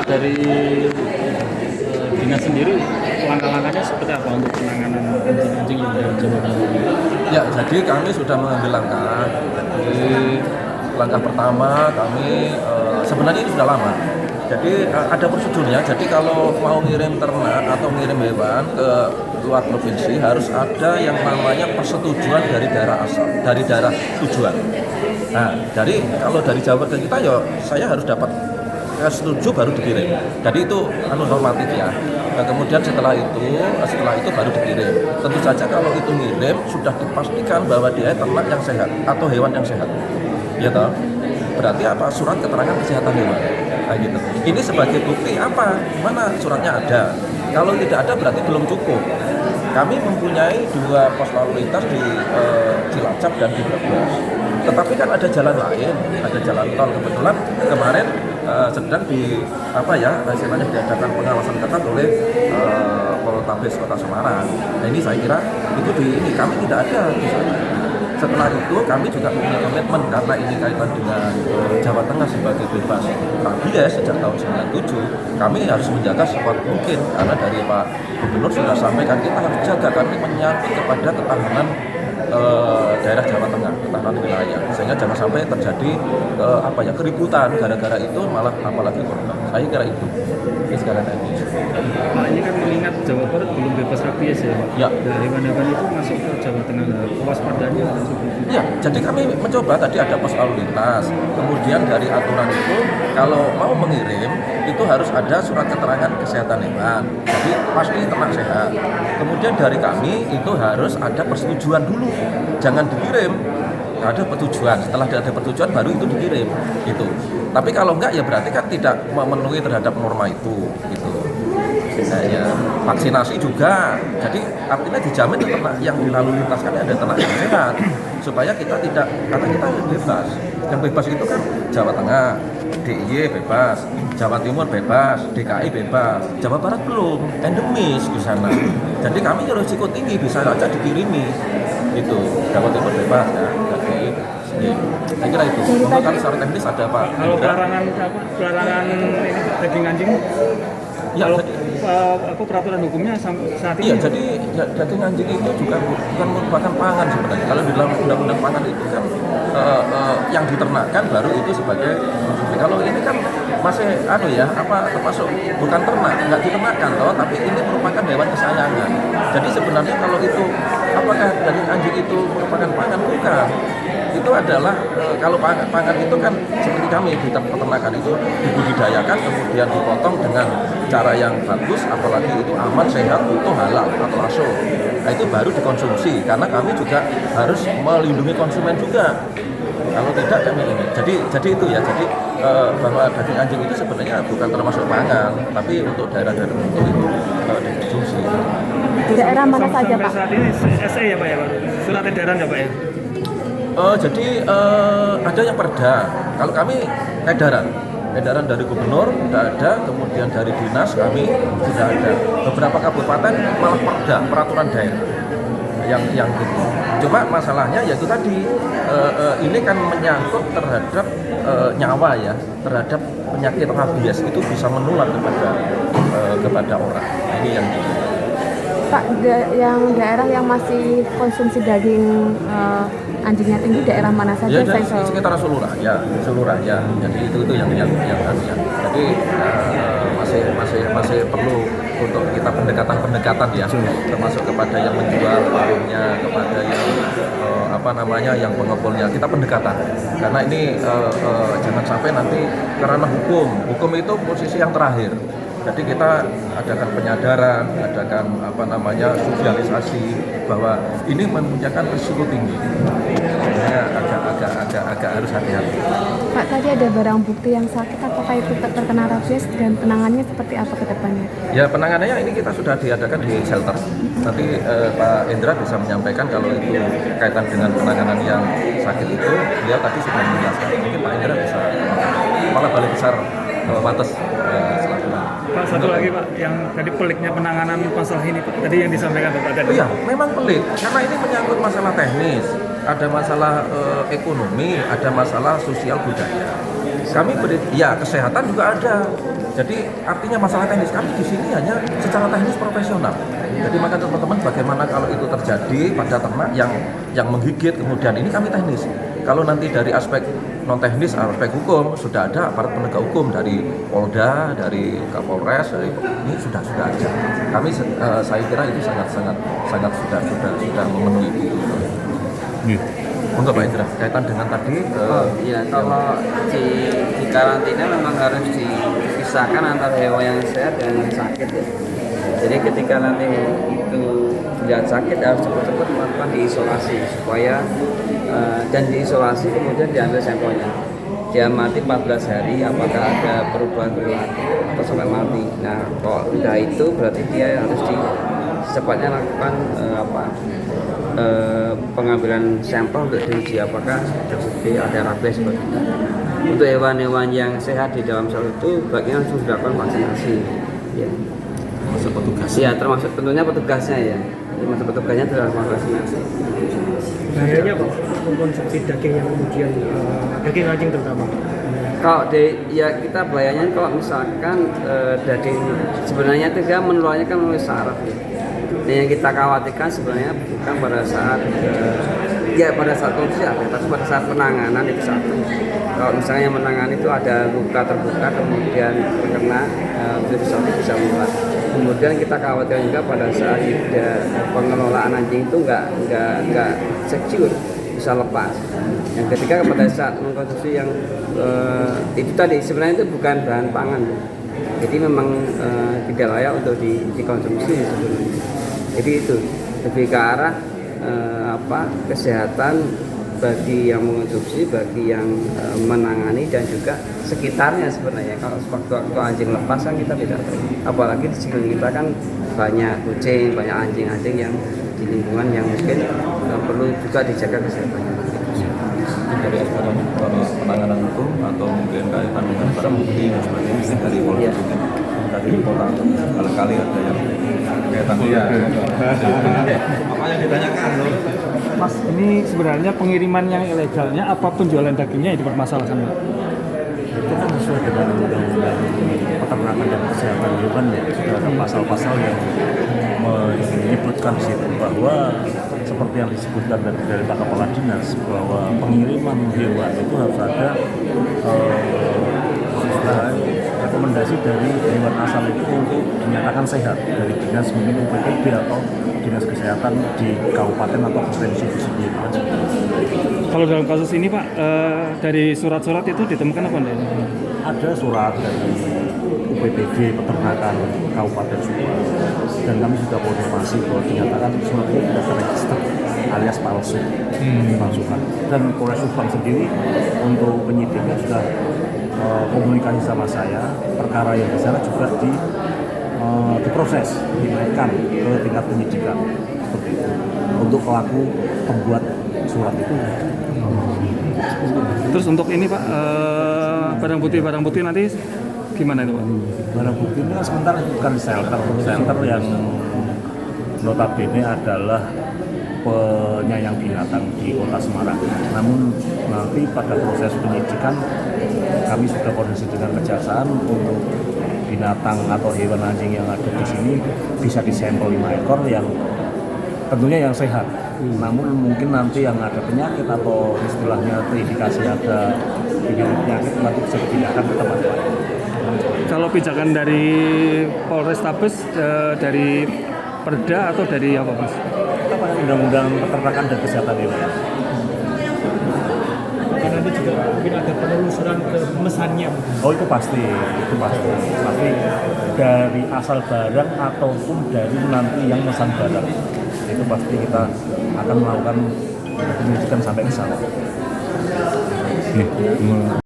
Pak dari dinas sendiri langkah-langkahnya seperti apa untuk penanganan anjing-anjing yang ada di Jawa Barat? Ya, jadi kami sudah mengambil langkah. Jadi langkah pertama kami sebenarnya ini sudah lama. Jadi ada prosedurnya. Jadi kalau mau ngirim ternak atau ngirim hewan ke luar provinsi harus ada yang namanya persetujuan dari daerah asal, dari daerah tujuan. Nah, kalau dari Jawa ke kita ya saya harus dapat setuju baru dikirim. Jadi itu normatif ya. Nah, kemudian setelah itu baru dikirim. Tentu saja kalau itu ngirim sudah dipastikan bahwa dia ternak yang sehat atau hewan yang sehat. Ya toh? Berarti apa? Surat keterangan kesehatan hewan. Nah, gitu. Ini sebagai bukti apa? Mana suratnya ada? Kalau tidak ada berarti belum cukup. Kami mempunyai 2 pos lalu lintas di Cilacap dan di Brebes. Tetapi kan ada jalan lain, ada jalan tol. Kebetulan kemarin sedang hasilnya diadakan pengawasan ketat oleh Poltabes Kota Semarang. Nah, ini saya kira itu kami tidak ada di sana. Setelah itu kami juga punya komitmen karena ini kaitan dengan Jawa Tengah sebagai bebas rabies sejak tahun 97, kami harus menjaga sekuat mungkin karena dari Pak Gubernur sudah sampaikan kita harus jaga, kami menyangkut kepada ketahanan daerah Jawa Tengah, ketahanan wilayah, sehingga jangan sampai terjadi keributan gara-gara itu malah apalagi korban. Saya kira itu. Sekarang ini. Pak, ini kan mengingat Jawa Barat belum bebas rabies ya, Pak. Ya. Nah, hewan-hewan itu masuk ke Jawa Tengah, kewaspadaannya seperti itu. Ya, jadi kami mencoba tadi ada pos lalu lintas. Kemudian dari aturan itu kalau mau mengirim itu harus ada surat keterangan kesehatan hewan. Jadi pasti ternak sehat. Kemudian dari kami itu harus ada persetujuan dulu. Jangan dikirim. Ada persetujuan. Setelah ada persetujuan baru itu dikirim. Gitu. Tapi kalau enggak ya berarti kan tidak memenuhi terhadap norma itu. Gitu. Ya, vaksinasi juga. Jadi artinya dijamin ternak yang dilalu lintaskan ada ternak yang sehat supaya kita tidak, karena kita bebas. Yang bebas itu kan Jawa Tengah, DIY bebas, Jawa Timur bebas, DKI bebas, Jawa Barat belum, endemis di sana. Jadi kami risiko tinggi bisa saja dikirimi. Itu Jawa Timur bebas ya, DKI. Saya kira itu. Untuk kan secara teknis ada Pak. Kalau pelarangan ini daging anjing, ya, kalau peraturan hukumnya saat ini? Iya, jadi daging anjing itu juga bukan merupakan pangan sebenarnya. Kalau di dalam undang-undang pangan itu kan yang diternakkan baru itu sebagai konsumsi. Kalau ini kan masih termasuk bukan ternak, nggak diternakkan loh, tapi ini merupakan hewan kesayangan. Jadi sebenarnya kalau itu apakah daging anjing itu merupakan pangan? Bukan. Itu adalah kalau pangan itu kan seperti kami di peternakan itu dibudidayakan kemudian dipotong dengan cara yang bagus, apalagi itu aman, sehat, utuh, halal atau aso. Nah, itu baru dikonsumsi karena kami juga harus melindungi konsumen juga. Kalau tidak kami ini. Jadi itu ya. Jadi bahwa daging anjing itu sebenarnya bukan termasuk pangan, tapi untuk daerah-daerah tertentu itu dikonsumsi. Di daerah mana saja Pak? Saat ini SE ya Pak ya, Pak? Surat edaran ya Pak ya? Jadi ada yang perda. Kalau kami edaran dari gubernur sudah ada, kemudian dari dinas kami sudah ada. Beberapa kabupaten malah perda, peraturan daerah yang gitu. Cuma masalahnya yaitu tadi ini kan menyangkut terhadap nyawa ya, terhadap penyakit rabies itu bisa menular kepada orang. Nah, ini yang Pak, yang daerah yang masih konsumsi daging anjingnya tinggi daerah mana saja? Ya, dari sekitar Seluruh ya. Jadi itu yang ya. Jadi masih perlu untuk kita pendekatan ya, termasuk kepada yang menjual warungnya, kepada yang yang pengepulnya, kita pendekatan. Karena ini jangan sampai nanti karena hukum itu posisi yang terakhir. Jadi kita adakan penyadaran, adakan sosialisasi bahwa ini mempunyai risiko tinggi. Agak harus hati-hati. Pak, tadi ada barang bukti yang sakit, apakah itu terkena rabies dan penanganannya seperti apa ke depannya? Ya, penanganannya ini kita sudah diadakan di shelter. Nanti Pak Indra bisa menyampaikan kalau itu kaitan dengan penanganan yang sakit itu, dia tadi sudah menjelaskan. Mungkin Pak Indra bisa, Kepala Balai Besar Wates selaku. Pak, satu lagi Pak, yang tadi peliknya penanganan masalah ini Pak, tadi yang disampaikan Bapak tadi. Iya, memang pelik, karena ini menyangkut masalah teknis, ada masalah ekonomi, ada masalah sosial budaya. kami kesehatan juga ada. Jadi artinya masalah teknis kami di sini hanya secara teknis profesional. Jadi maka teman-teman bagaimana kalau itu terjadi pada ternak yang menggigit, kemudian ini kami teknis. Kalau nanti dari aspek non teknis, aspek hukum sudah ada aparat penegak hukum dari Polda, dari Kapolres, dari ini sudah ada. Kami saya kira itu sangat sudah memenuhi itu. Untuk Pak Indra, kaitan dengan tadi kalau di karantina memang harus dipisahkan antara hewan yang sehat dan yang sakit ya. Jadi ketika nanti itu tidak sakit harus cepat-cepat melakukan diisolasi supaya dan diisolasi kemudian diambil sampelnya. Dia mati 14 hari apakah ada perubahan perilaku atau sampai mati. Nah, kalau sudah itu berarti dia harus secepatnya lakukan pengambilan sampel untuk diuji apakah tersebut ada rabies seperti itu. Untuk hewan-hewan yang sehat di dalam sel itu bagian langsung dilakukan vaksinasi. Ya. termasuk petugas. Ya, termasuk tentunya petugasnya ya. Termasuk petugasnya dilakukan vaksinasi. Bahayanya Pak mengkonsumsi daging yang kemudian daging anjing terutama. Kalau kita bahayanya kalau misalkan daging sebenarnya itu dia menularnya kan melalui saraf ya. Dan yang kita khawatirkan sebenarnya bukan pada saat pada saat konsumsi ada, tapi pada saat penanganan itu satu. Kalau misalnya yang menangani itu ada luka terbuka kemudian terkena virus bisa menular. Kemudian kita khawatirkan juga pada saat pengelolaan anjing itu nggak secure, bisa lepas. Yang ketiga pada saat mengkonsumsi yang itu tadi sebenarnya itu bukan bahan pangan, jadi memang tidak layak untuk dikonsumsi sebenarnya. Jadi itu lebih ke arah kesehatan bagi yang mengonsumsi, bagi yang menangani dan juga sekitarnya sebenarnya. Kalau waktu anjing lepas kan kita tidak tahu. Apalagi di sekeliling kita kan banyak kucing, banyak anjing-anjing yang di lingkungan yang mungkin perlu juga dijaga kesehatannya. Dari aspek penanganan hukum atau mungkin kaitan dengan barang bukti dan sebagainya mungkin dari Polda juga dari kota kali ada yang kaitan apa yang ditanyakan loh. Mas, ini sebenarnya pengiriman yang ilegalnya apa penjualan dagingnya yang dipermasalahkan? Itu kan sesuai dengan undang-undang peternakan dan kesehatan hewan ya, sudah ada pasal-pasal yang menyebutkan di situ bahwa seperti yang disebutkan dari Pak Kepala Dinas bahwa pengiriman hewan itu harus ada rekomendasi dari hewan asal itu untuk dinyatakan sehat dari dinas mungkin UPTB atau dinas kesehatan di kabupaten atau provinsi itu sendiri. Kalau dalam kasus ini Pak, dari surat-surat itu ditemukan apa enggak? Ada surat dari UPTB peternakan Kabupaten Subang dan kami sudah konfirmasi bahwa dinyatakan surat itu tidak terregister alias palsu, dipalsukan. Dan Polres Subang sendiri untuk penyidiknya sudah komunikasi sama saya, perkara yang di sana juga diproses, dinaikkan ke tingkat penyidikan seperti itu untuk pelaku pembuat surat itu. Terus untuk ini Pak, barang bukti nanti gimana itu Pak? Barang bukti ini kan sementara bukan shelter yang notabene adalah penyayang binatang di Kota Semarang. Namun nanti pada proses penyidikan kami sudah koordinasi dengan kejaksaan untuk binatang atau hewan anjing yang ada di sini bisa disampel 5 ekor yang tentunya yang sehat. Namun mungkin nanti yang ada penyakit atau istilahnya terindikasi ada penyakit nanti bisa dipindahkan ke tempat lain. Kalau pijakan dari Polrestabes dari Perda atau dari apa Mas? Kita pakai undang-undang peternakan dan kesehatan hewan. Nanti juga mungkin ada penelusuran ke pemesannya. Oh itu pasti. Tapi dari asal barang ataupun dari nanti yang memesan barang itu pasti kita akan melakukan penyelidikan sampai ke sana.